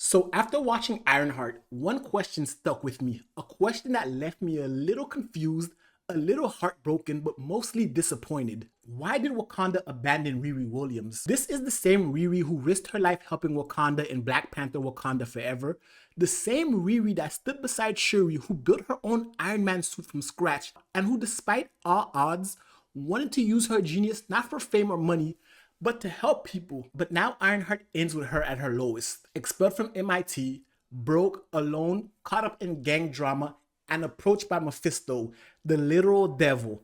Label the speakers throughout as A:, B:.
A: So after watching Ironheart, one question stuck with me, a question that left me a little confused, a little heartbroken, but mostly disappointed. Why did Wakanda abandon Riri Williams? This is the same Riri who risked her life helping Wakanda in Black Panther Wakanda Forever. The same Riri that stood beside Shuri, who built her own Iron Man suit from scratch, and who despite all odds, wanted to use her genius not for fame or money, but to help people. But now Ironheart ends with her at her lowest. Expelled from MIT, broke, alone, caught up in gang drama, and approached by Mephisto, the literal devil,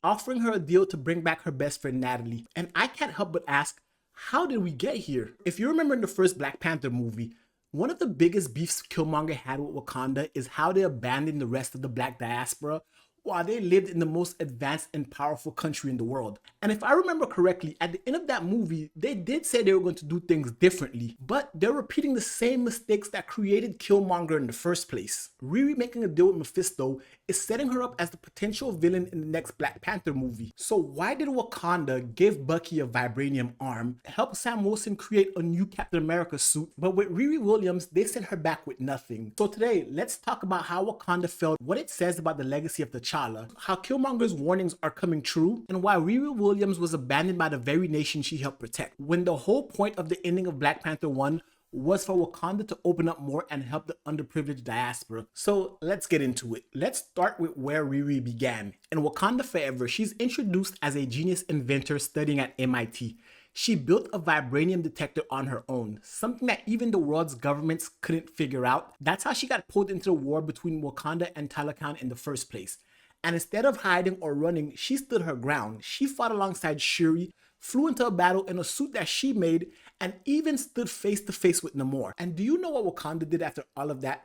A: offering her a deal to bring back her best friend Natalie. And I can't help but ask, how did we get here? If you remember in the first Black Panther movie, one of the biggest beefs Killmonger had with Wakanda is how they abandoned the rest of the Black diaspora while they lived in the most advanced and powerful country in the world. And if I remember correctly, at the end of that movie, they did say they were going to do things differently, but they're repeating the same mistakes that created Killmonger in the first place. Riri making a deal with Mephisto is setting her up as the potential villain in the next Black Panther movie. So why did Wakanda give Bucky a vibranium arm, help Sam Wilson create a new Captain America suit, but with Riri Williams, they sent her back with nothing? So today, let's talk about how Wakanda failed, what it says about the legacy of T'Challa, how Killmonger's warnings are coming true, and why Riri Williams was abandoned by the very nation she helped protect, when the whole point of the ending of Black Panther 1 was for Wakanda to open up more and help the underprivileged diaspora. So let's get into it. Let's start with where Riri began. In Wakanda Forever, she's introduced as a genius inventor studying at MIT. She built a vibranium detector on her own, something that even the world's governments couldn't figure out. That's how she got pulled into the war between Wakanda and Talokan in the first place. And instead of hiding or running, she stood her ground. She fought alongside Shuri, flew into a battle in a suit that she made, and even stood face to face with Namor. And do you know what Wakanda did after all of that?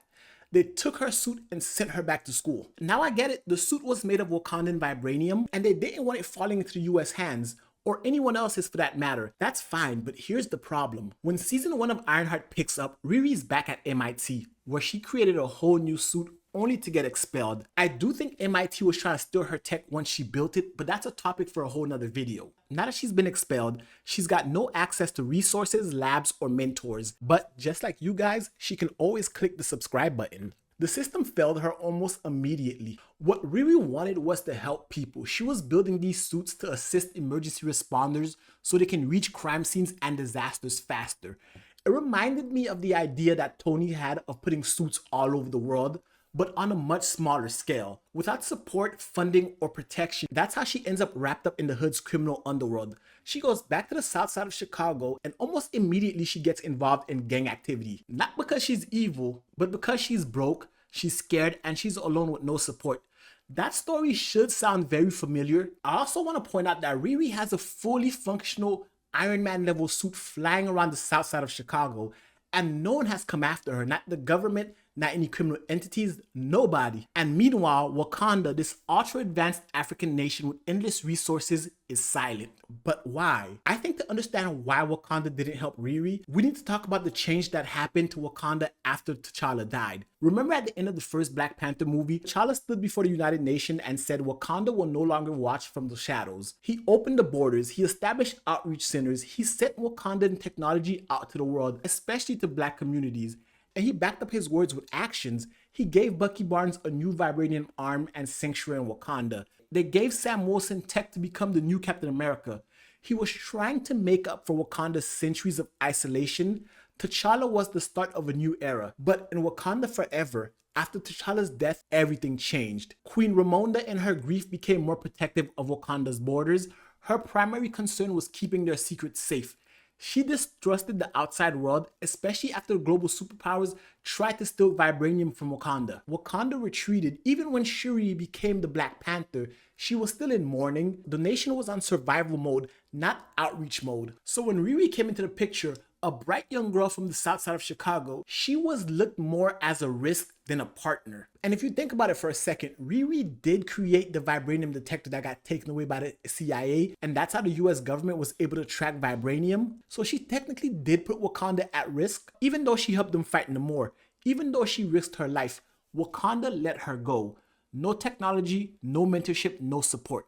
A: They took her suit and sent her back to school. Now I get it, the suit was made of Wakandan vibranium, and they didn't want it falling into US hands, or anyone else's for that matter. That's fine, but here's the problem. When season 1 of Ironheart picks up, Riri's back at MIT, where she created a whole new suit only to get expelled. I do think MIT was trying to steal her tech once she built it, but that's a topic for a whole nother video. Now that she's been expelled, she's got no access to resources, labs, or mentors. But just like you guys, she can always click the subscribe button. The system failed her almost immediately. What Riri wanted was to help people. She was building these suits to assist emergency responders so they can reach crime scenes and disasters faster. It reminded me of the idea that Tony had of putting suits all over the world, but on a much smaller scale. Without support, funding, or protection, that's how she ends up wrapped up in the hood's criminal underworld. She goes back to the south side of Chicago, and almost immediately she gets involved in gang activity. Not because she's evil, but because she's broke, she's scared, and she's alone with no support. That story should sound very familiar. I also want to point out that Riri has a fully functional Iron Man level suit flying around the south side of Chicago, and no one has come after her, not the government, not any criminal entities, nobody. And meanwhile, Wakanda, this ultra advanced African nation with endless resources, is silent. But why? I think to understand why Wakanda didn't help Riri, we need to talk about the change that happened to Wakanda after T'Challa died. Remember at the end of the first Black Panther movie, T'Challa stood before the United Nations and said Wakanda will no longer watch from the shadows. He opened the borders, he established outreach centers, he sent Wakandan technology out to the world, especially to Black communities. And he backed up his words with actions. He gave Bucky Barnes a new vibranium arm and sanctuary in Wakanda. They gave Sam Wilson tech to become the new Captain America. He was trying to make up for Wakanda's centuries of isolation. T'Challa was the start of a new era. But in Wakanda Forever, after T'Challa's death, everything changed. Queen Ramonda in her grief became more protective of Wakanda's borders. Her primary concern was keeping their secrets safe. She distrusted the outside world, especially after global superpowers tried to steal vibranium from Wakanda. Wakanda retreated. Even when Shuri became the Black Panther, she was still in mourning. The nation was on survival mode, not outreach mode. So when Riri came into the picture, a bright young girl from the south side of Chicago, she was looked more as a risk than a partner. And if you think about it for a second, Riri did create the vibranium detector that got taken away by the CIA, and that's how the US government was able to track vibranium. So she technically did put Wakanda at risk, even though she helped them fight Namor. Even though she risked her life, Wakanda let her go. No technology, no mentorship, no support.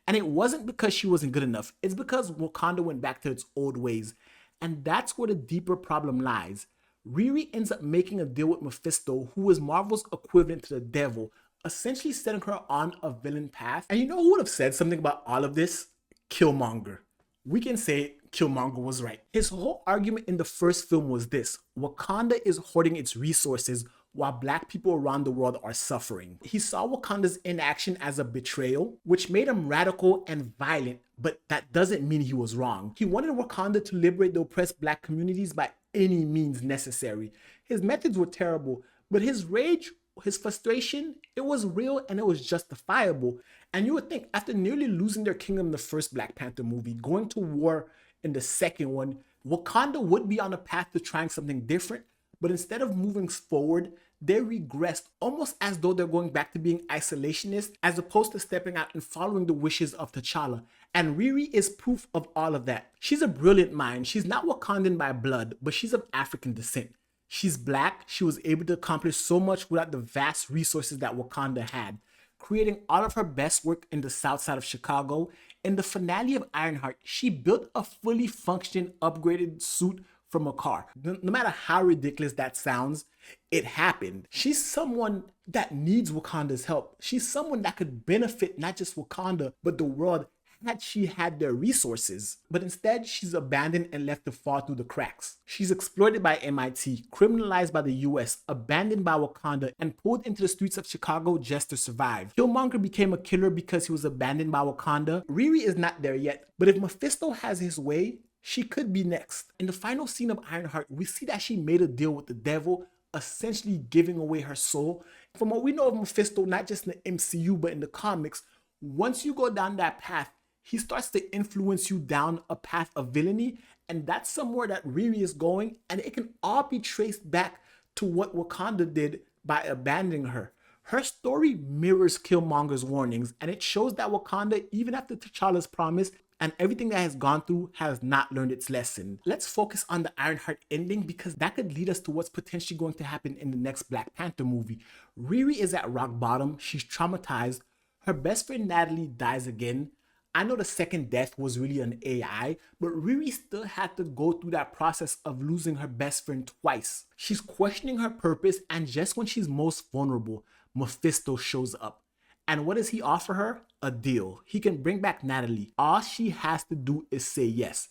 A: And it wasn't because she wasn't good enough, it's because Wakanda went back to its old ways. And that's where the deeper problem lies. Riri ends up making a deal with Mephisto, who is Marvel's equivalent to the devil, essentially setting her on a villain path. And you know who would have said something about all of this? Killmonger. We can say Killmonger was right. His whole argument in the first film was this: Wakanda is hoarding its resources while black people around the world are suffering. He saw Wakanda's inaction as a betrayal, which made him radical and violent, but that doesn't mean he was wrong. He wanted Wakanda to liberate the oppressed black communities by any means necessary. His methods were terrible, but his rage, his frustration, it was real and it was justifiable. And you would think, after nearly losing their kingdom in the first Black Panther movie, going to war in the second one, Wakanda would be on a path to trying something different, but instead of moving forward, they regressed, almost as though they're going back to being isolationist as opposed to stepping out and following the wishes of T'Challa. And Riri is proof of all of that. She's a brilliant mind. She's not Wakandan by blood, but she's of African descent. She's black. She was able to accomplish so much without the vast resources that Wakanda had, creating all of her best work in the south side of Chicago. In the finale of Ironheart, she built a fully functioning, upgraded suit from a car. No matter how ridiculous that sounds, it happened. She's someone that needs Wakanda's help. She's someone that could benefit not just Wakanda, but the world had she had their resources. But instead, she's abandoned and left to fall through the cracks. She's exploited by MIT, criminalized by the US, abandoned by Wakanda, and pulled into the streets of Chicago just to survive. Killmonger became a killer because he was abandoned by Wakanda. Riri is not there yet, but if Mephisto has his way, she could be next. In the final scene of Ironheart, we see that she made a deal with the devil, essentially giving away her soul. From what we know of Mephisto, not just in the MCU, but in the comics, once you go down that path, he starts to influence you down a path of villainy, and that's somewhere that Riri is going, and it can all be traced back to what Wakanda did by abandoning her. Her story mirrors Killmonger's warnings, and it shows that Wakanda, even after T'Challa's promise and everything that has gone through, has not learned its lesson. Let's focus on the Ironheart ending because that could lead us to what's potentially going to happen in the next Black Panther movie. Riri is at rock bottom. She's traumatized. Her best friend Natalie dies again. I know the second death was really an AI, but Riri still had to go through that process of losing her best friend twice. She's questioning her purpose, and just when she's most vulnerable, Mephisto shows up. And what does he offer her? A deal. He can bring back Natalie. All she has to do is say yes.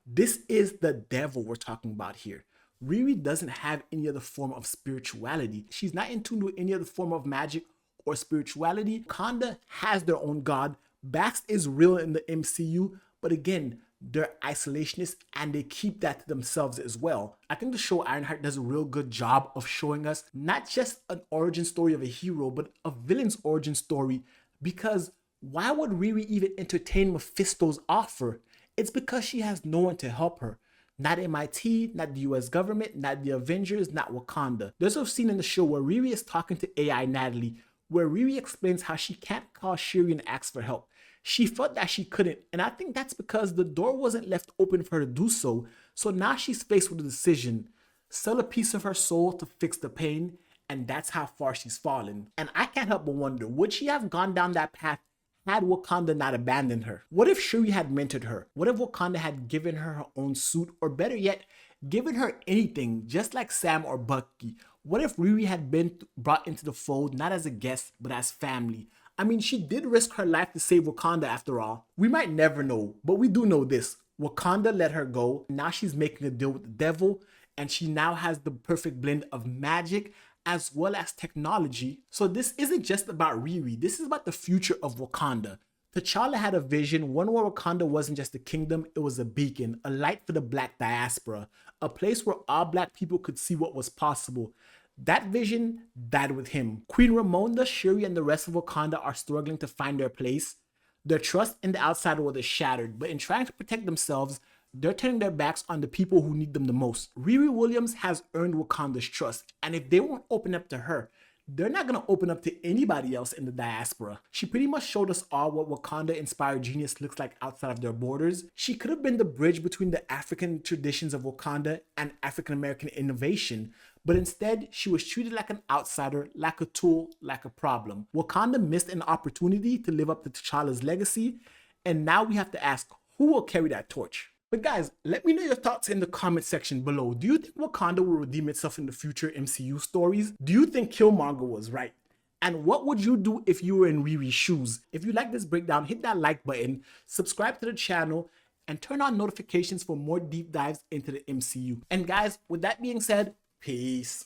A: This is the devil we're talking about here. Riri doesn't have any other form of spirituality. She's not in tune with any other form of magic or spirituality. Wakanda has their own god. Bax is real in the MCU, but again, they're isolationists and they keep that to themselves as well. I think the show Ironheart does a real good job of showing us not just an origin story of a hero, but a villain's origin story. Because why would Riri even entertain Mephisto's offer? It's because she has no one to help her. Not MIT, not the US government, not the Avengers, not Wakanda. There's a scene in the show where Riri is talking to AI Natalie, where Riri explains how she can't call Shuri and ask for help. She felt that she couldn't, and I think that's because the door wasn't left open for her to do so. So now she's faced with a decision: sell a piece of her soul to fix the pain, and that's how far she's fallen. And I can't help but wonder, would she have gone down that path had Wakanda not abandoned her? What if Shuri had mentored her? What if Wakanda had given her her own suit, or better yet, given her anything, just like Sam or Bucky? What if Riri had been brought into the fold, not as a guest, but as family? I mean, she did risk her life to save Wakanda after all. We might never know, but we do know this: Wakanda let her go. Now she's making a deal with the devil, and she now has the perfect blend of magic as well as technology. So this isn't just about Riri, this is about the future of Wakanda. T'Challa had a vision, one where Wakanda wasn't just a kingdom, it was a beacon, a light for the black diaspora, a place where all black people could see what was possible. That vision died with him. Queen Ramonda, Shuri, and the rest of Wakanda are struggling to find their place. Their trust in the outside world is shattered, but in trying to protect themselves, they're turning their backs on the people who need them the most. Riri Williams has earned Wakanda's trust, and if they won't open up to her, they're not gonna open up to anybody else in the diaspora. She pretty much showed us all what Wakanda-inspired genius looks like outside of their borders. She could have been the bridge between the African traditions of Wakanda and African-American innovation, but instead, she was treated like an outsider, like a tool, like a problem. Wakanda missed an opportunity to live up to T'Challa's legacy, and now we have to ask, who will carry that torch? But guys, let me know your thoughts in the comment section below. Do you think Wakanda will redeem itself in the future MCU stories? Do you think Killmonger was right? And what would you do if you were in Riri's shoes? If you like this breakdown, hit that like button, subscribe to the channel, and turn on notifications for more deep dives into the MCU. And guys, with that being said, peace.